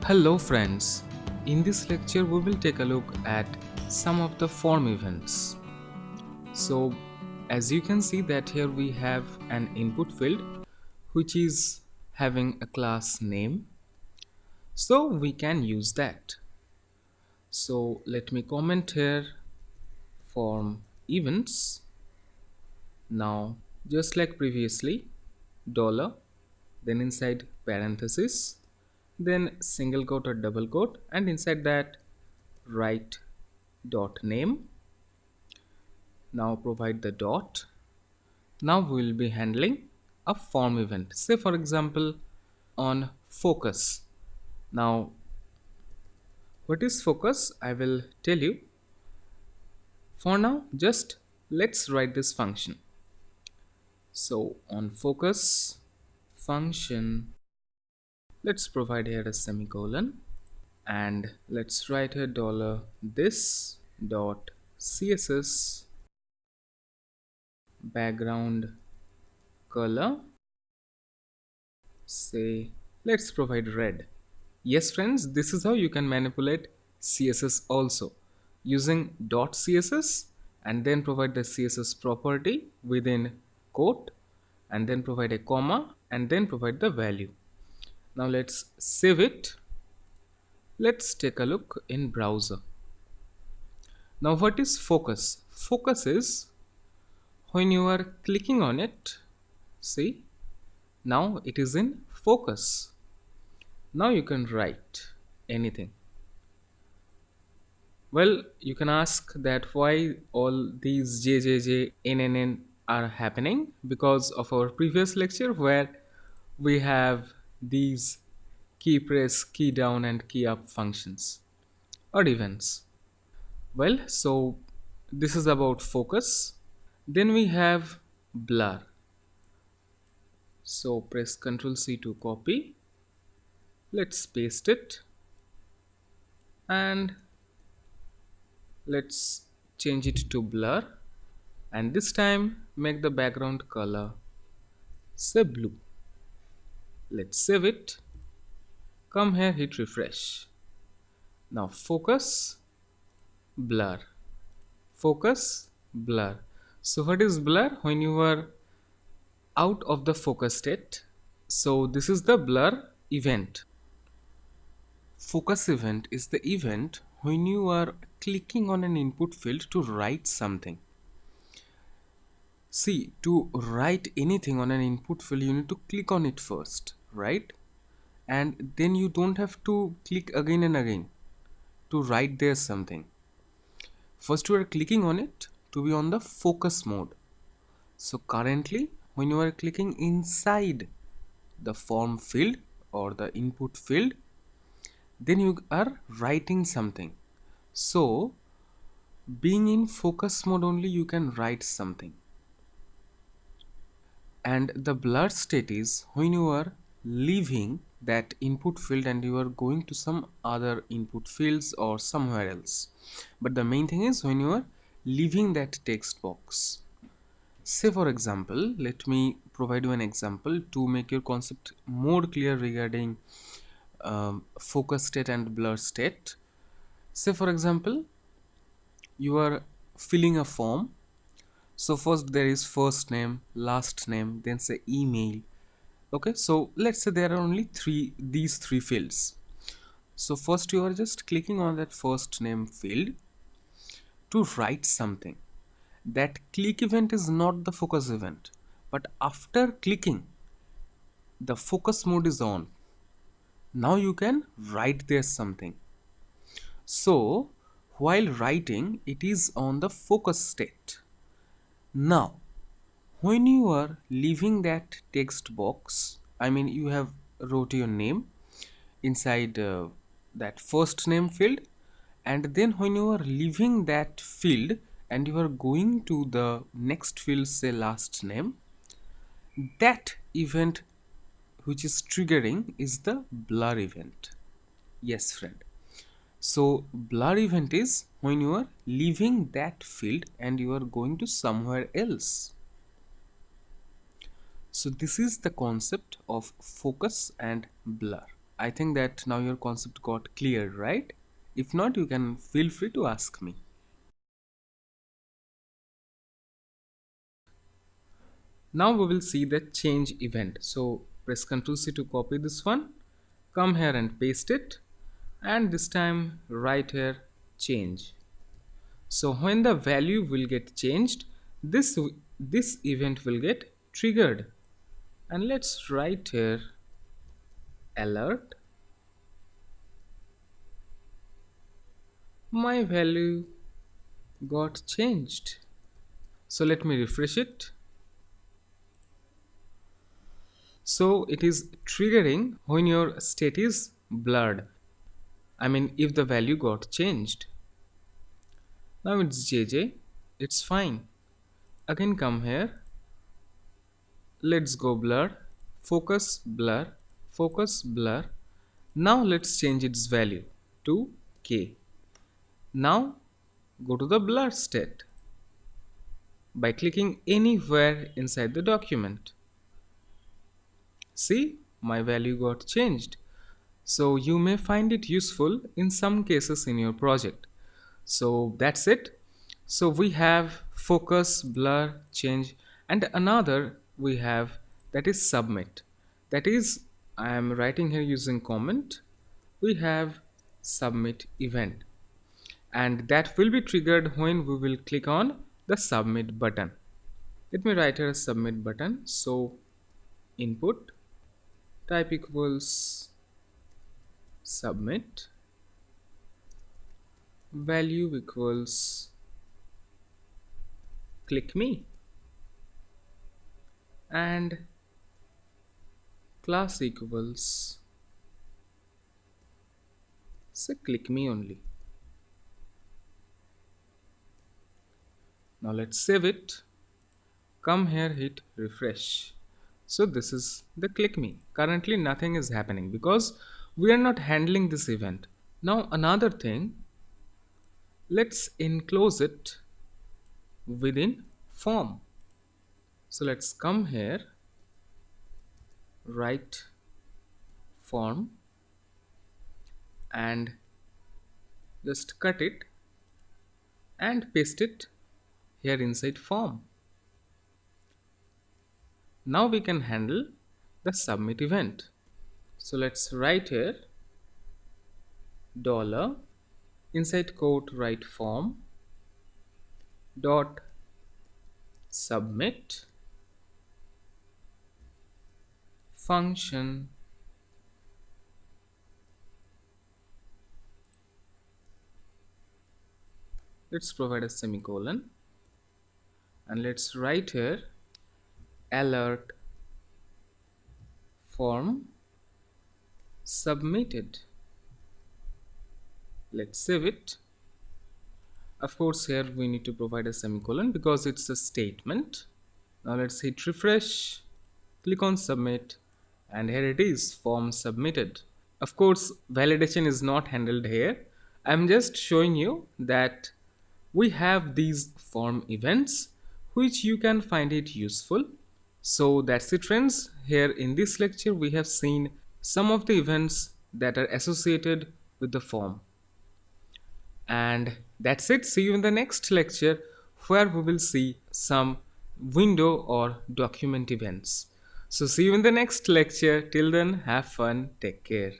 Hello friends, in this lecture we will take a look at some of the form events. So as you can see that here we have an input field which is having a class name, so we can use that. So let me comment here form events. Now just like previously, dollar, then inside parenthesis, then single quote or double quote, and inside that write dot name. Now provide the dot. Now we will be handling a form event, say for example on focus. Now what is focus, I will tell you. For now just let's write this function. So on focus function, let's provide here a semicolon, and let's write here dollar this dot css background color, say let's provide red. Yes friends, this is how you can manipulate css also, using .css and then provide the css property within quote and then provide a comma and then provide the value. Now let's save it. Let's take a look in browser. Now what is focus? Focus is when you are clicking on it, see, now it is in focus. Now you can write anything. Well, you can ask that why all these JJJ are happening, because of our previous lecture where we have these key press, key down and key up functions or events. Well, so this is about focus. Then we have blur. So press Ctrl C to copy. Let's paste it and let's change it to blur, and this time make the background color say blue. Let's save it. Come here, hit refresh. Now focus, blur, focus, blur. So what is blur? When you are out of the focus state. So this is the blur event. Focus event is the event when you are clicking on an input field to write something. See, to write anything on an input field, you need to click on it first, right? And then you don't have to click again and again to write there something. First, you are clicking on it to be on the focus mode. So currently, when you are clicking inside the form field or the input field, then you are writing something. So, being in focus mode only, you can write something. And the blur state is when you are leaving that input field and you are going to some other input fields or somewhere else. But the main thing is when you are leaving that text box. Say for example, let me provide you an example to make your concept more clear regarding focus state and blur state. Say for example, you are filling a form. So first there is first name, last name, then say email. Okay, so let's say there are only these three fields. So first you are just clicking on that first name field to write something. That click event is not the focus event, but after clicking, the focus mode is on. Now you can write there something. So while writing, it is on the focus state. Now when you are leaving that text box, I mean you have wrote your name inside that first name field, and then when you are leaving that field and you are going to the next field, say last name, that event which is triggering is the blur event. Yes friend. So blur event is when you are leaving that field and you are going to somewhere else. So this is the concept of focus and blur. I think that now your concept got clear, right? If not, you can feel free to ask me. Now we will see the change event. So press Ctrl C to copy this one. Come here and paste it. And this time write here change. So when the value will get changed, this event will get triggered. And let's write here alert. My value got changed. So let me refresh it. So it is triggering when your state is blurred. I mean, if the value got changed. Now it's JJ. It's fine. Again, come here. Let's go blur. Focus, blur. Focus, blur. Now let's change its value to K. Now go to the blur state by clicking anywhere inside the document. See, my value got changed. So you may find it useful in some cases in your project. So that's it. So we have focus, blur, change, and another we have, that is submit. That is, I am writing here using comment. We have submit event, and that will be triggered when we will click on the submit button. Let me write here a submit button. So input type equals submit, value equals click me, and class equals say click me only. Now let's save it. Come here, hit refresh. So this is the click me. Currently nothing is happening because we are not handling this event. Now another thing, let's enclose it within form. So let's come here, write form, and just cut it and paste it here inside form. Now we can handle the submit event. So let's write here dollar inside quote write form dot submit function let's provide a semicolon, and let's write here alert form submitted. Let's save it. Of course here we need to provide a semicolon because it's a statement. Now let's hit refresh, click on submit, and here it is, form submitted. Of course validation is not handled here. I'm just showing you that we have these form events which you can find it useful. So that's it friends. Here in this lecture we have seen some of the events that are associated with the form. And that's it. See you in the next lecture where we will see some window or document events. So see you in the next lecture. Till then, have fun. Take care.